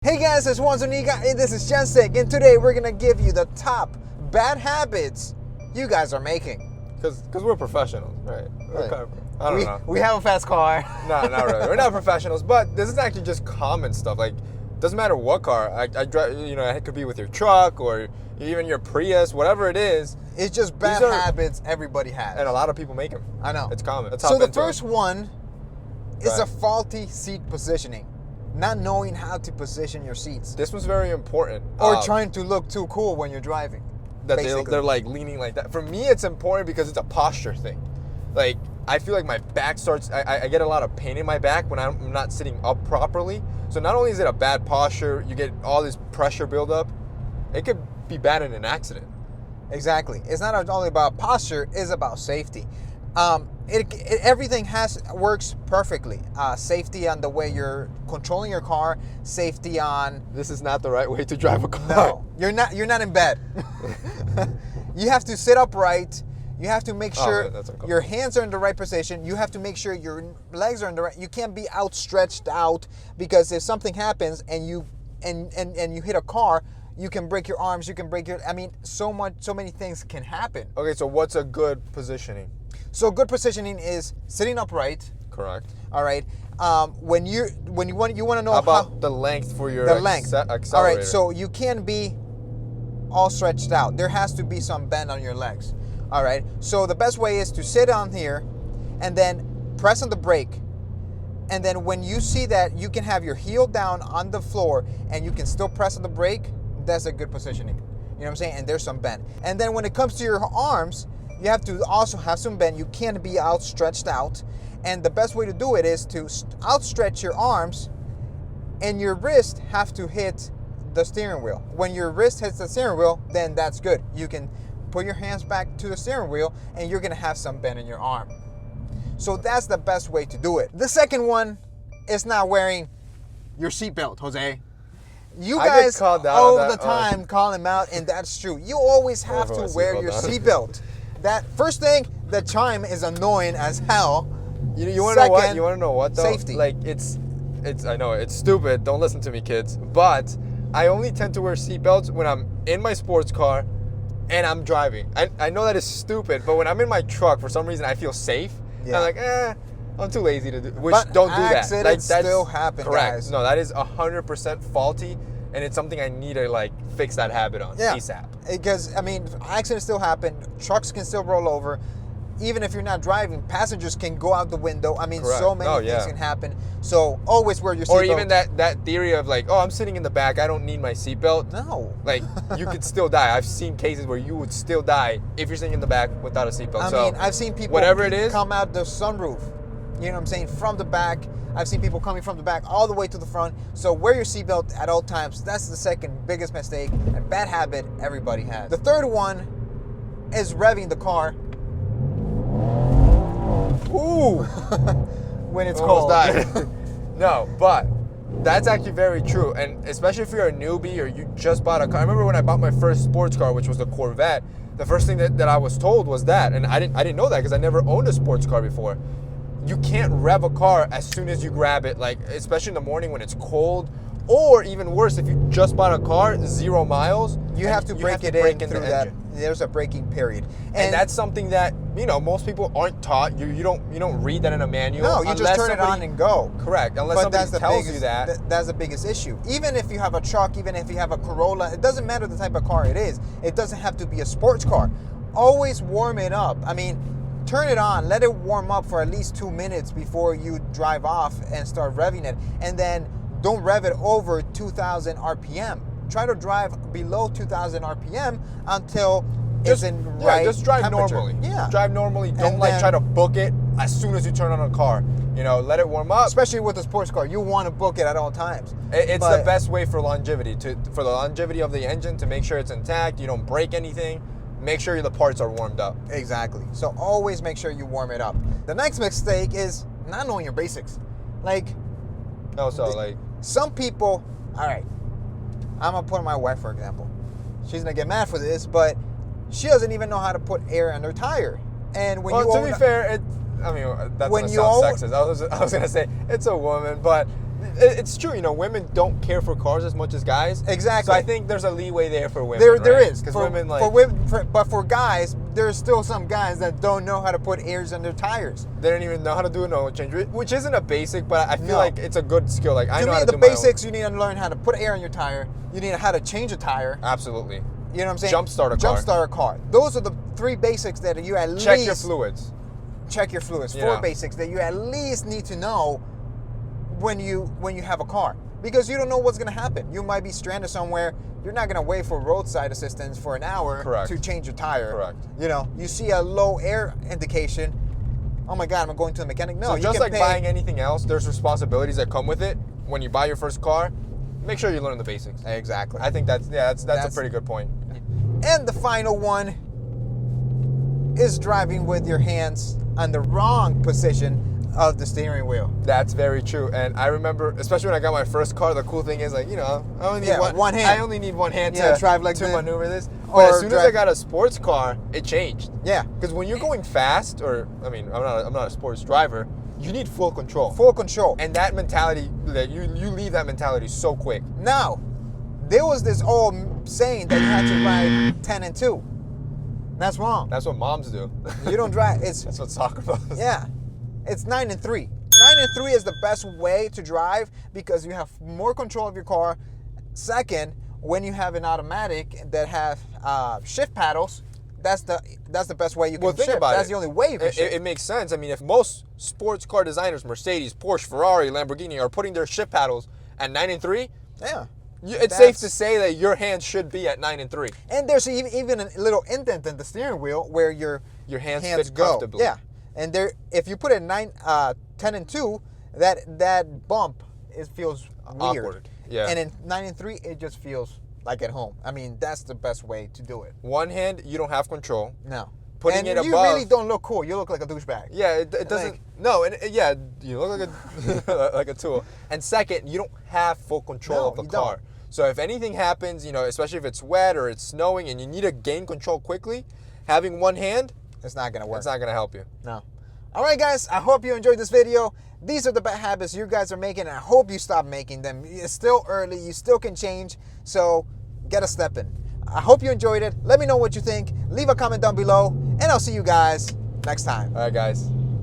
Hey guys, it's Juan Zuniga and this is Jensik, and today we're gonna give you the top bad habits you guys are making. Because we're professionals, right? I don't know. We have a fast car. No, not really. We're not professionals, but this is actually just common stuff. Like, doesn't matter what car. I drive. You know, it could be with your truck or even your Prius, whatever it is. It's just bad habits everybody has, and a lot of people make them. I know. It's common. So the first one is a faulty seat positioning. Not knowing how to position your seats. This was very important. Or trying to look too cool when you're driving. That they're like leaning like that. For me, it's important because it's a posture thing. Like, I feel like my back starts, I get a lot of pain in my back when I'm not sitting up properly. So not only is it a bad posture, you get all this pressure buildup, it could be bad in an accident. Exactly. It's not only about posture, it's about safety. Everything works perfectly. Safety on the way you're controlling your car. Safety on. This is not the right way to drive a car. No, you're not. You're not in bed. You have to sit upright. You have to make sure your hands are in the right position. You have to make sure your legs are in the right. You can't be outstretched out, because if something happens and you hit a car, you can break your arms. You can break your. I mean, so many things can happen. Okay, so what's a good positioning? So good positioning is sitting upright. Correct. All right. When you want to know how about the length for your accelerator. All right. So you can't be all stretched out. There has to be some bend on your legs. All right. So the best way is to sit on here, and then press on the brake, and then when you see that you can have your heel down on the floor and you can still press on the brake, that's a good positioning. You know what I'm saying? And there's some bend. And then when it comes to your arms, you have to also have some bend. You can't be outstretched out. And the best way to do it is to outstretch your arms, and your wrist have to hit the steering wheel. When your wrist hits the steering wheel, then that's good. You can put your hands back to the steering wheel, and you're gonna have some bend in your arm. So that's the best way to do it. The second one is not wearing your seatbelt, Jose. You guys all the time call him out, and that's true. You always have to wear your seatbelt. That first thing, the chime is annoying as hell. You want to know what? You want to know what though? Safety. Like it's. I know it's stupid. Don't listen to me, kids. But I only tend to wear seatbelts when I'm in my sports car and I'm driving. I know that is stupid, but when I'm in my truck, for some reason I feel safe. Yeah. I'm like, I'm too lazy to do. Don't do that. Accidents still happen, correct. Guys. No, that is 100% faulty. And it's something I need to fix that habit on ASAP. Because I mean, accidents still happen. Trucks can still roll over. Even if you're not driving, passengers can go out the window. I mean, so many things can happen. So always wear your seatbelt. Or even that theory of I'm sitting in the back, I don't need my seatbelt. No. You could still die. I've seen cases where you would still die if you're sitting in the back without a seatbelt. I mean, I've seen people come out the sunroof. You know what I'm saying? From the back. I've seen people coming from the back all the way to the front. So wear your seatbelt at all times. That's the second biggest mistake and bad habit everybody has. The third one is revving the car. Ooh! When it's cold. No, but that's actually very true. And especially if you're a newbie or you just bought a car. I remember when I bought my first sports car, which was the Corvette, the first thing that I was told was that, and I didn't know that because I never owned a sports car before. You can't rev a car as soon as you grab it, especially in the morning when it's cold, or even worse, if you just bought a car, 0 miles, you have to break it in through that. There's a braking period, and that's something that most people aren't taught. You don't read that in a manual. No, you just turn it on and go. Correct, unless somebody tells you that. That's the biggest issue. Even if you have a truck, even if you have a Corolla, it doesn't matter the type of car it is. It doesn't have to be a sports car. Always warm it up. I mean, turn it on, let it warm up for at least 2 minutes before you drive off and start revving it. And then don't rev it over 2,000 RPM. Try to drive below 2,000 RPM until it's in right just drive temperature. Normally. Yeah. Drive normally. Don't try to book it as soon as you turn on a car. Let it warm up. Especially with a sports car, you want to book it at all times. It's the best way for longevity, for the longevity of the engine, to make sure it's intact, you don't break anything. Make sure the parts are warmed up. Exactly. So always make sure you warm it up. The next mistake is not knowing your basics. Some people, all right, I'm going to put my wife, for example. She's going to get mad for this, but she doesn't even know how to put air in her tire. And when to be fair, that's going to sound sexist. I was going to say it's a woman, but It's true, you know, women don't care for cars as much as guys. Exactly. So I think there's a leeway there for women. There right? is. Because For women like women, but for guys, there's still some guys that don't know how to put airs on their tires. they don't even know how to do an oil change, which isn't a basic, but I feel No. like it's a good skill. Like I To know me, how to the do my own. basics, you need to learn how to put air in your tire. You need how to change a tire. Absolutely. You know what I'm saying? Jumpstart a car. Jumpstart a car. Those are the 3 basics that you at Check least your fluids. check your fluids. Yeah. 4 basics that you at least need to know when you have a car, because you don't know what's going to happen. You might be stranded somewhere. You're not going to wait for roadside assistance for an hour Correct. to change your tire. Correct. You know, you see a low air indication. Oh my God, I'm going to the mechanic. No, So you just can like pay. buying anything else, there's responsibilities that come with it. When you buy your first car, make sure you learn the basics. Exactly. I think that's a pretty good point. And the final one is driving with your hands on the wrong position of the steering wheel. That's very true. And I remember, especially when I got my first car, the cool thing is like, you know, I only need one hand. I only need one hand Yeah, to drive like to this. maneuver this. Or But as soon as I drive- got a sports car, it changed. Yeah. Because when you're going fast, or I mean, I'm not a sports driver, you need full control. Full control. And that mentality, that you leave that mentality so quick. Now, there was this old saying that you had to ride 10 and 2. That's wrong. That's what moms do. You don't drive. It's That's what soccer does. yeah. It's 9 and 3. 9 and 3 is the best way to drive because you have more control of your car. Second, when you have an automatic that have shift paddles, that's the best way you can Well, think shift. about That's it. the only way you can shift. It makes sense. I mean, if most sports car designers, Mercedes, Porsche, Ferrari, Lamborghini, are putting their shift paddles at 9 and 3, yeah. it's safe to say that your hands should be at 9 and 3. And there's even a little indent in the steering wheel where your hands fit go. comfortably. Yeah, and there, if you put it 10 and 2, that bump, it feels weird. Awkward. Yeah. And in 9 and 3, it just feels like at home. I mean, that's the best way to do it. One hand, you don't have control. No. Putting and it you above- really don't look cool. You look like a douchebag. Yeah, it doesn't. Like- No, and yeah, you look like a like a tool. And second, you don't have full control No, of the you car. don't. So if anything happens, you know, especially if it's wet or it's snowing and you need to gain control quickly, having one hand, It's not gonna work. it's not gonna help you. No. All right, guys. I hope you enjoyed this video. These are the bad habits you guys are making, and I hope you stop making them. It's still early. You still can change. So get a step in. I hope you enjoyed it. Let me know what you think. Leave a comment down below, and I'll see you guys next time. All right, guys.